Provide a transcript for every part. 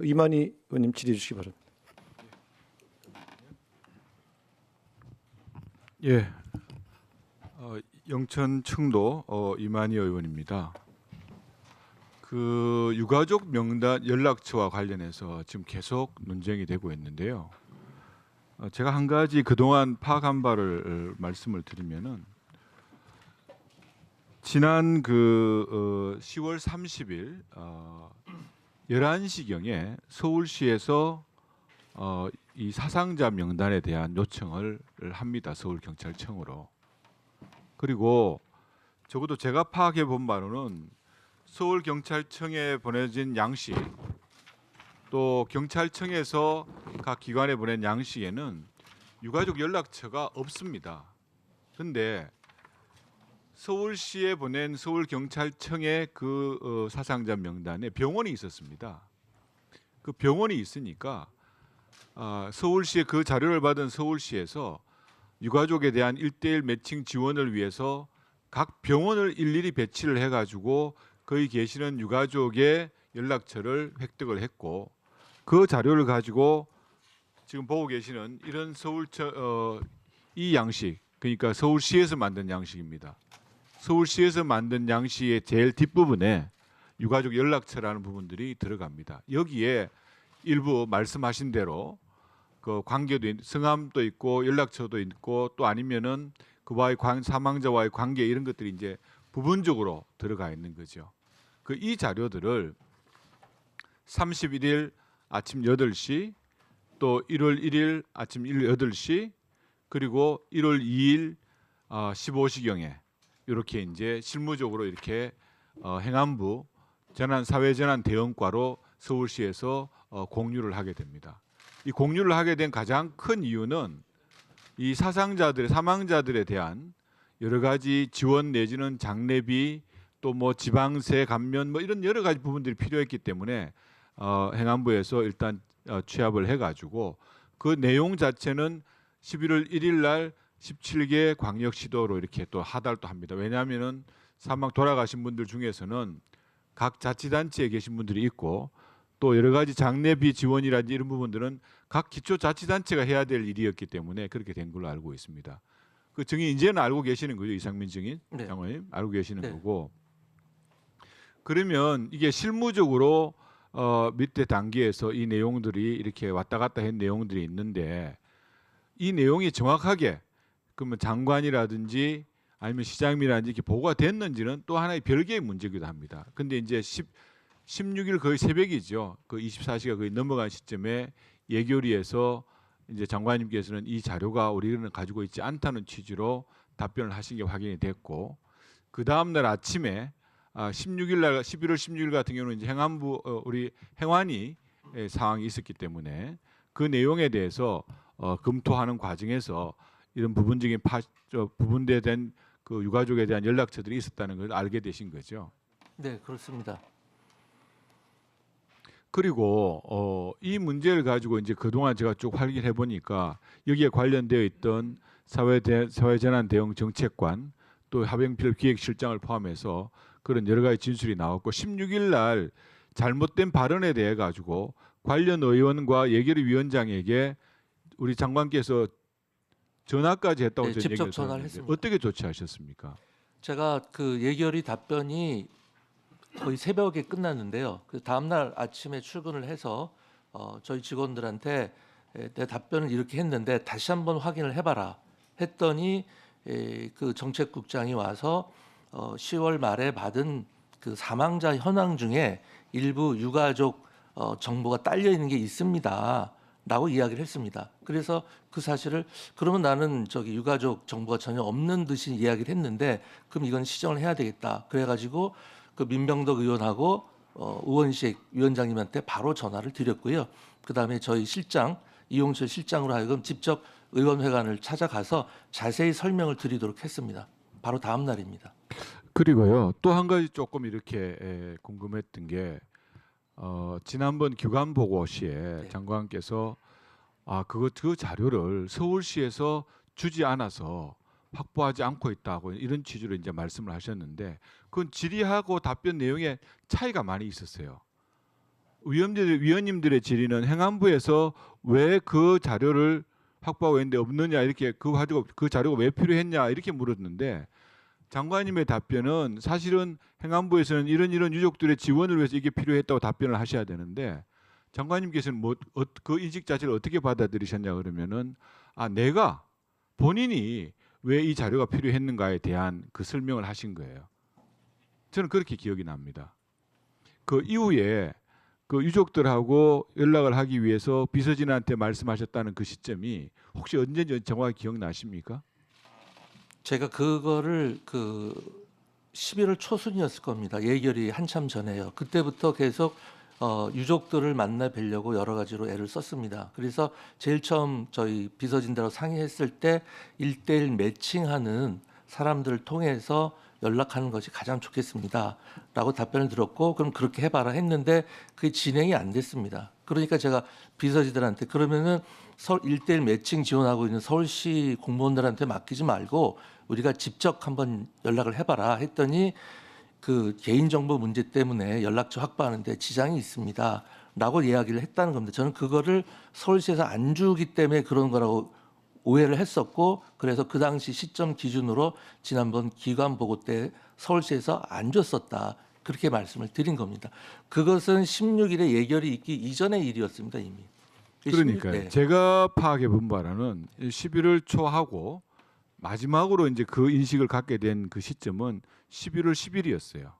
이만희 의원님 질의해 주시기 바랍니다. 예, 영천 청도 이만희 의원입니다. 그 유가족 명단 연락처와 관련해서 지금 계속 논쟁이 되고 있는데요. 제가 한 가지 그동안 파악한 바를 말씀을 드리면은 지난 10월 30일 11시경에 서울시에서 이 사상자 명단에 대한 요청을 합니다. 서울경찰청으로. 그리고 적어도 제가 파악해 본 바로는 서울경찰청에 보내진 양식 또 경찰청에서 각 기관에 보낸 양식에는 유가족 연락처가 없습니다. 그런데 서울시에 보낸 서울경찰청의 그 사상자 명단에 병원이 있었습니다. 그 병원이 있으니까 서울시의 그 자료를 받은 서울시에서 유가족에 대한 1:1 매칭 지원을 위해서 각 병원을 일일이 배치를 해가지고 거기 계시는 유가족의 연락처를 획득을 했고 그 자료를 가지고 지금 보고 계시는 이런 이 양식, 그러니까 서울시에서 만든 양식입니다. 서울시에서 만든 양식의 제일 뒷부분에 유가족 연락처라는 부분들이 들어갑니다. 여기에 일부 말씀하신 대로 그 관계도 성함도 있고 연락처도 있고 또 아니면은 그와의 사망자와의 관계 이런 것들이 이제 부분적으로 들어가 있는 거죠. 그 이 자료들을 31일 아침 8시 또 1월 1일 아침 8시 그리고 1월 2일 15시경에 이렇게 이제 실무적으로 이렇게 행안부 사회재난 대응과로 서울시에서 공유를 하게 됩니다. 이 공유를 하게 된 가장 큰 이유는 이 사망자들에 대한 여러 가지 지원 내지는 장례비 또 뭐 지방세 감면 뭐 이런 여러 가지 부분들이 필요했기 때문에 행안부에서 일단 취합을 해가지고 그 내용 자체는 11월 1일 날 17개 광역시도로 이렇게 또 하달도 합니다. 왜냐하면은 돌아가신 분들 중에서는 각 자치단체에 계신 분들이 있고 또 여러 가지 장례비 지원이라든지 이런 부분들은 각 기초자치단체가 해야 될 일이었기 때문에 그렇게 된 걸로 알고 있습니다. 그 증인 이제는 알고 계시는 거죠, 이상민 증인 네. 장관님 알고 계시는 네. 거고. 그러면 이게 실무적으로 밑에 단계에서 이 내용들이 이렇게 왔다 갔다 한 내용들이 있는데 이 내용이 정확하게 그러면 장관이라든지 아니면 시장이라든지 이렇게 보고가 됐는지는 또 하나의 별개의 문제이기도 합니다. 근데 이제 16일 거의 새벽이죠. 그 24시가 거의 넘어간 시점에 예결위에서 이제 장관님께서는 이 자료가 우리는 가지고 있지 않다는 취지로 답변을 하신 게 확인이 됐고 그 다음 날 아침에 11월 16일 같은 경우는 이제 행안부 우리 행안위 상황이 있었기 때문에 그 내용에 대해서 검토하는 과정에서 이런 부분에 대한 그 유가족에 대한 연락처들이 있었다는 걸 알게 되신 거죠. 네, 그렇습니다. 그리고 이 문제를 가지고 이제 그동안 제가 쭉 확인해 보니까 여기에 관련되어 있던 사회재난 대응 정책관 또 하병필 기획실장을 포함해서 그런 여러 가지 진술이 나왔고 16일 날 잘못된 발언에 대해 가지고 관련 의원과 예결위 위원장에게 우리 장관께서 전화까지 했다고 네, 저는 직접 얘기를 전화를 들었는데 했습니다. 어떻게 조치하셨습니까? 제가 그 예결위 답변이 거의 새벽에 끝났는데요. 그 다음 날 아침에 출근을 해서 저희 직원들한테 내 답변을 이렇게 했는데 다시 한번 확인을 해봐라 했더니 그 정책국장이 와서 10월 말에 받은 그 사망자 현황 중에 일부 유가족 정보가 딸려 있는 게 있습니다. 라고 이야기를 했습니다. 그래서 그 사실을 그러면 나는 저기 유가족 정보가 전혀 없는 듯이 이야기를 했는데 그럼 이건 시정을 해야 되겠다. 그래가지고 그 민병덕 의원하고 우원식 위원장님한테 바로 전화를 드렸고요. 그다음에 저희 실장 이용철 실장으로 하여금 직접 의원회관을 찾아가서 자세히 설명을 드리도록 했습니다. 바로 다음 날입니다. 그리고요 또 한 가지 조금 이렇게 궁금했던 게 지난번 규관 보고 시에 네. 장관께서 그 자료를 서울시에서 주지 않아서 확보하지 않고 있다고 이런 취지로 이제 말씀을 하셨는데 그건 질의하고 답변 내용에 차이가 많이 있었어요. 위원님들의 질의는 행안부에서 왜 그 자료를 확보하고 있는데 없느냐 이렇게 그 자료가 왜 필요했냐 이렇게 물었는데 장관님의 답변은 사실은 행안부에서는 이런 유족들의 지원을 위해서 이게 필요했다고 답변을 하셔야 되는데 장관님께서는 그 인식 자체를 어떻게 받아들이셨냐 그러면은 내가 본인이 왜 이 자료가 필요했는가에 대한 그 설명을 하신 거예요. 저는 그렇게 기억이 납니다. 그 이후에 그 유족들하고 연락을 하기 위해서 비서진한테 말씀하셨다는 그 시점이 혹시 언제인지 정확히 기억나십니까? 제가 그거를 11월 초순이었을 겁니다. 예결이 한참 전에요. 그때부터 계속 유족들을 만나 뵈려고 여러 가지로 애를 썼습니다. 그래서 제일 처음 저희 비서진들하고 상의했을 때 1대1 매칭하는 사람들을 통해서 연락하는 것이 가장 좋겠습니다. 라고 답변을 들었고 그럼 그렇게 해봐라 했는데 그게 진행이 안 됐습니다. 그러니까 제가 비서진들한테 그러면은 1대1 매칭 지원하고 있는 서울시 공무원들한테 맡기지 말고 우리가 직접 한번 연락을 해봐라 했더니 그 개인정보 문제 때문에 연락처 확보하는데 지장이 있습니다. 라고 이야기를 했다는 겁니다. 저는 그거를 서울시에서 안 주기 때문에 그런 거라고 오해를 했었고 그래서 그 당시 시점 기준으로 지난번 기관 보고 때 서울시에서 안 줬었다. 그렇게 말씀을 드린 겁니다. 그것은 16일에 예결이 있기 이전의 일이었습니다. 이미. 그러니까 네. 제가 파악해 본 바로는 11월 초하고 마지막으로 이제 그 인식을 갖게 된 그 시점은 11월 10일이었어요.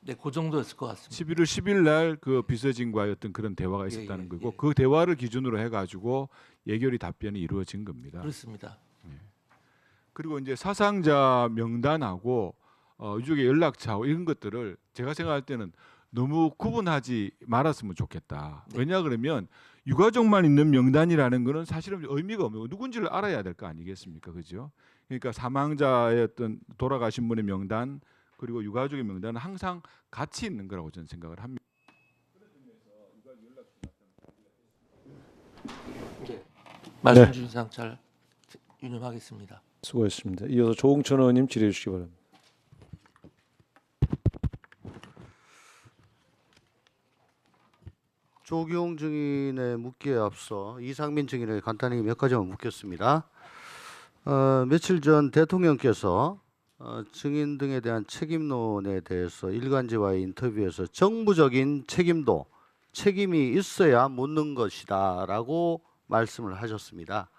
네, 그 정도였을 것 같습니다. 11월 10일 날 그 비서진과의 어떤 그런 대화가 있었다는 거고 그 대화를 기준으로 해가지고 예결위 답변이 이루어진 겁니다. 그렇습니다. 그리고 이제 사상자 명단하고 유족의 연락처 이런 것들을 제가 생각할 때는 너무 구분하지 말았으면 좋겠다. 네. 왜냐 그러면 유가족만 있는 명단이라는 거는 사실은 의미가 없는 거 누군지를 알아야 될 거 아니겠습니까, 그죠? 그러니까 사망자의 어떤 돌아가신 분의 명단 그리고 유가족의 명단은 항상 같이 있는 거라고 저는 생각을 합니다. 말씀 주신 사항 잘 유념하겠습니다. 수고했습니다. 이어서 조홍천 의원님 질의해 주시기 바랍니다. 조기용 증인의 묻기에 앞서 이상민 증인에게 간단히 몇 가지만 묻겠습니다. 며칠 전 대통령께서 증인 등에 대한 책임론에 대해서 일간지와의 인터뷰에서 정부적인 책임이 있어야 묻는 것이다라고 말씀을 하셨습니다.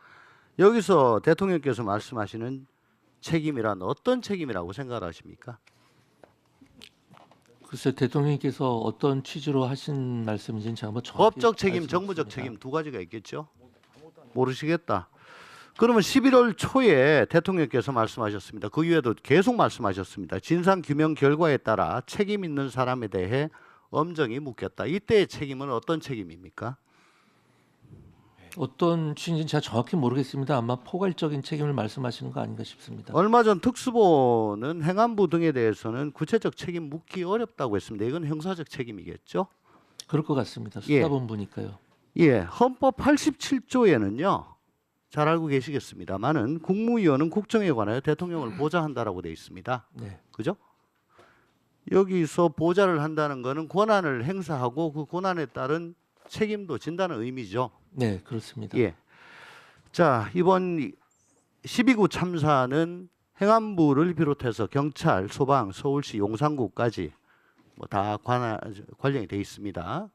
여기서 대통령께서 말씀하시는 책임이란 어떤 책임이라고 생각하십니까? 글쎄 대통령께서 어떤 취지로 하신 말씀인지는 제가 뭐 정확히 법적 책임, 알 수는 정부적 없습니다. 책임 두 가지가 있겠죠? 모르시겠다. 그러면 11월 초에 대통령께서 말씀하셨습니다. 그 이후에도 계속 말씀하셨습니다. 진상 규명 결과에 따라 책임 있는 사람에 대해 엄정히 묻겠다. 이때의 책임은 어떤 책임입니까? 어떤 취지인지 제가 정확히 모르겠습니다. 아마 포괄적인 책임을 말씀하시는 거 아닌가 싶습니다. 얼마 전 특수보는 행안부 등에 대해서는 구체적 책임 묻기 어렵다고 했습니다. 이건 형사적 책임이겠죠? 그럴 것 같습니다. 예. 수사본부니까요. 예, 헌법 87조에는요. 잘 알고 계시겠습니다만은 국무위원은 국정에 관하여 대통령을 보좌한다라고 되어 있습니다. 네. 그죠? 여기서 보좌를 한다는 것은 권한을 행사하고 그 권한에 따른 책임도 진다는 의미죠. 네, 그렇습니다. 예. 자, 이번 12구 참사는 행안부를 비롯해서 경찰, 소방, 서울시, 용산구까지 뭐 다 관련이 되어 있습니다.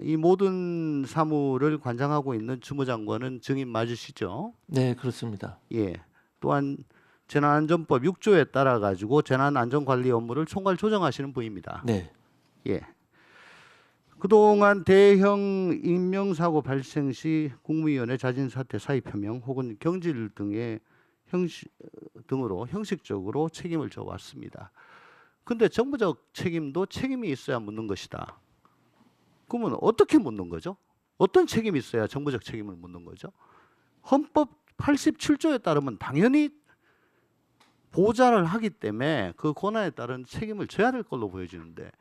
이 모든 사무를 관장하고 있는 주무장관은 증인 맞으시죠? 네, 그렇습니다. 예. 또한 재난안전법 6조에 따라 가지고 재난안전관리 업무를 총괄 조정하시는 분입니다. 네. 예. 그동안 대형 인명사고 발생 시 국무위원회 자진사퇴 사의표명 혹은 경질 등으로 형식적으로 책임을 져왔습니다. 근데 정부적 책임도 책임이 있어야 묻는 것이다. 그러면 어떻게 묻는 거죠? 어떤 책임이 있어야 정부적 책임을 묻는 거죠? 헌법 87조에 따르면 당연히 보좌를 하기 때문에 그 권한에 따른 책임을 져야 될 걸로 보여지는데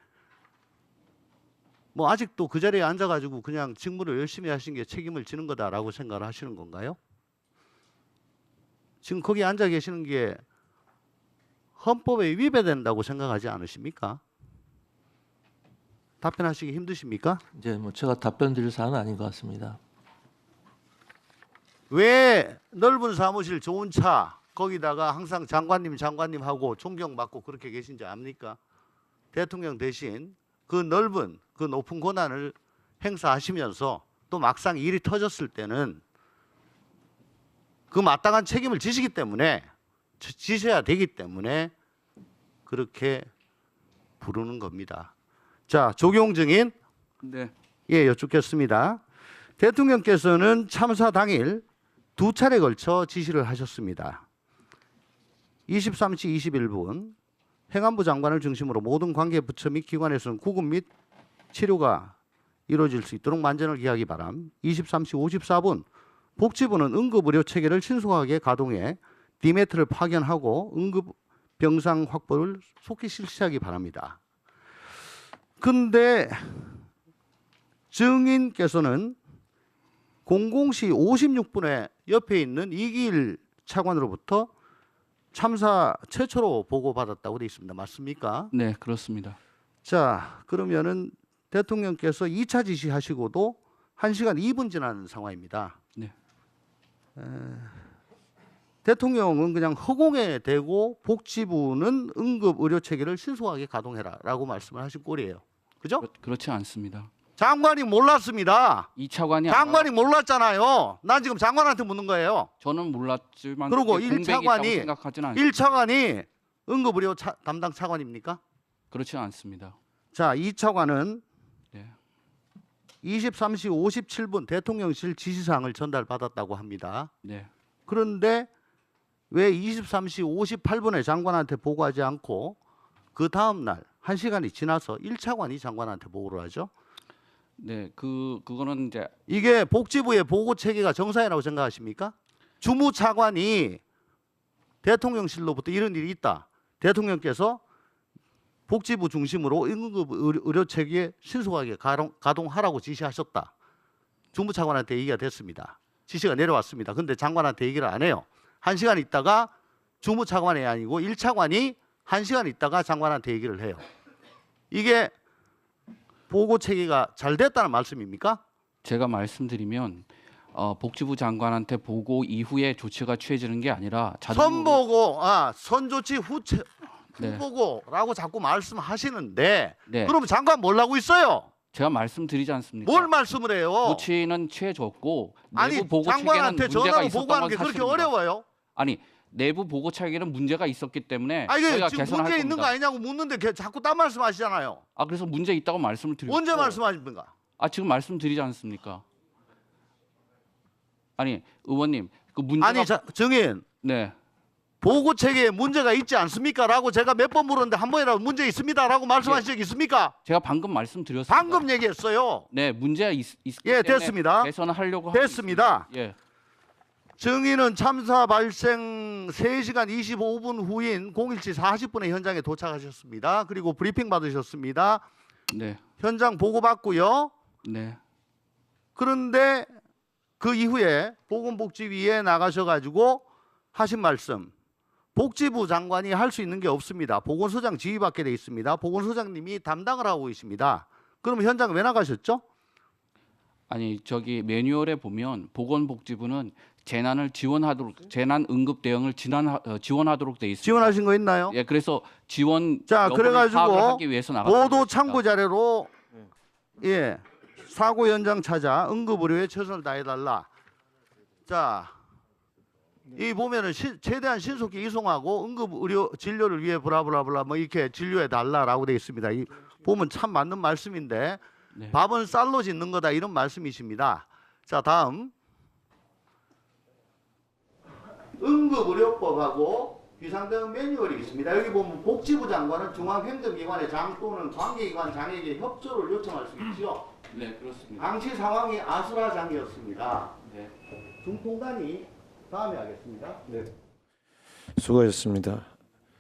뭐 아직도 그 자리에 앉아가지고 그냥 직무를 열심히 하신 게 책임을 지는 거다라고 생각을 하시는 건가요? 지금 거기 앉아 계시는 게 헌법에 위배된다고 생각하지 않으십니까? 답변하시기 힘드십니까? 이제 뭐 제가 답변 드릴 사안은 아닌 것 같습니다. 왜 넓은 사무실 좋은 차 거기다가 항상 장관님 하고 존경받고 그렇게 계신지 압니까? 대통령 대신 그 넓은 그 높은 권한을 행사하시면서 또 막상 일이 터졌을 때는 그 마땅한 책임을 지시기 때문에 지셔야 되기 때문에 그렇게 부르는 겁니다. 자, 조경 증인. 네. 예, 여쭙겠습니다. 대통령께서는 참사 당일 2차례 걸쳐 지시를 하셨습니다. 23시 21분 행안부 장관을 중심으로 모든 관계 부처 및 기관에서는 구급 및 치료가 이루어질 수 있도록 만전을 기하기 바람. 23시 54분 복지부는 응급의료 체계를 신속하게 가동해 디메트를 파견하고 응급 병상 확보를 속히 실시하기 바랍니다. 근데 증인께서는 00시 56분에 옆에 있는 이기일 차관으로부터 참사 최초로 보고받았다고 되어 있습니다. 맞습니까? 네, 그렇습니다. 자, 그러면은 대통령께서 2차 지시하시고도 1시간 2분 지난 상황입니다. 네. 대통령은 그냥 허공에 대고 복지부는 응급 의료 체계를 신속하게 가동해라라고 말씀을 하신 꼴이에요. 그죠? 그렇지 않습니다. 장관이 몰랐습니다. 이 차관이 장관이 몰랐잖아요. 난 지금 장관한테 묻는 거예요. 저는 몰랐지만 그리고 그게 일 공백이 차관이 있다고 생각하지는 않습니다. 1차관이 응급의료 담당 차관입니까? 그렇지 않습니다. 자, 2차관은 네. 23시 57분 대통령실 지시사항을 전달받았다고 합니다. 네. 그런데 왜 23시 58분에 장관한테 보고하지 않고 그 다음 날 1시간이 지나서 1차관이 장관한테 보고를 하죠? 네, 그거는 이제 이게 복지부의 보고 체계가 정상이라고 생각하십니까? 주무차관이 대통령실로부터 이런 일이 있다. 대통령께서 복지부 중심으로 응급 의료 체계 신속하게 가동하라고 지시하셨다. 주무차관한테 얘기가 됐습니다. 지시가 내려왔습니다. 근데 장관한테 얘기를 안 해요. 1시간 있다가 주무차관이 아니고 1차관이 1시간 있다가 장관한테 얘기를 해요. 이게 보고 체계가 잘 됐다는 말씀입니까? 제가 말씀드리면 복지부 장관한테 보고 이후에 조치가 취해지는 게 아니라 자동으로 선조치 네. 후보고라고 자꾸 말씀하시는데 네. 그러면 장관 뭘 하고 있어요? 제가 말씀드리지 않습니까? 뭘 말씀을 해요? 조치는 취해졌고 아니 내부 보고 체계는 장관한테 문제가 전화로 있었던 보고하는 건 게 그렇게 사실입니다. 어려워요? 아니 내부 보고 체계는 문제가 있었기 때문에 이게 저희가 지금 개선할 문제 있는 거 겁니다. 아니냐고 묻는데 자꾸 딴 말씀하시잖아요. 그래서 문제 있다고 말씀을 드리고 언제 말씀하십니까? 지금 말씀드리지 않습니까? 아니 의원님 그 문제가 아니 정인 네. 보고 체계에 문제가 있지 않습니까?라고 제가 몇 번 물었는데 한 번이라도 문제 있습니다라고 말씀하신 적 있습니까? 제가 방금 말씀드렸습니다. 방금 얘기했어요. 네, 문제가 있기 예, 때문에 됐습니다. 개선을 하려고 하고 됐습니다. 있습니다. 예. 증인은 참사 발생 3시간 25분 후인 017 40분에 현장에 도착하셨습니다. 그리고 브리핑 받으셨습니다. 네. 현장 보고받고요. 네. 그런데 그 이후에 보건복지위에 나가셔가지고 하신 말씀, 복지부 장관이 할 수 있는 게 없습니다. 보건소장 지휘받게 돼 있습니다. 보건소장님이 담당을 하고 계십니다. 그럼 현장 왜 나가셨죠? 아니 저기 매뉴얼에 보면 보건복지부는 재난을 지원하도록 재난 응급 대응을 지원하도록 돼 있습니다. 지원하신 거 있나요? 예, 그래서 지원 자, 여부를 그래가지고 파악을 하기 위해서 나갔습니다. 보도 참고 자료로 사고 현장 찾아 응급 의료에 최선을 다해달라. 자, 이 보면은 최대한 신속히 이송하고 응급 의료 진료를 위해 브라브라브라 뭐 이렇게 진료해 달라라고 되어 있습니다. 이 보면 참 맞는 말씀인데 네. 밥은 쌀로 짓는 거다 이런 말씀이십니다. 자, 다음 응급의료법하고 비상대응 매뉴얼이 있습니다. 여기 보면 복지부 장관은 중앙행정기관의 장 또는 관계기관 장에게 협조를 요청할 수 있죠. 네, 그렇습니다. 당시 상황이 아수라장이었습니다. 네. 중통단이 다음에 하겠습니다. 수고하셨습니다.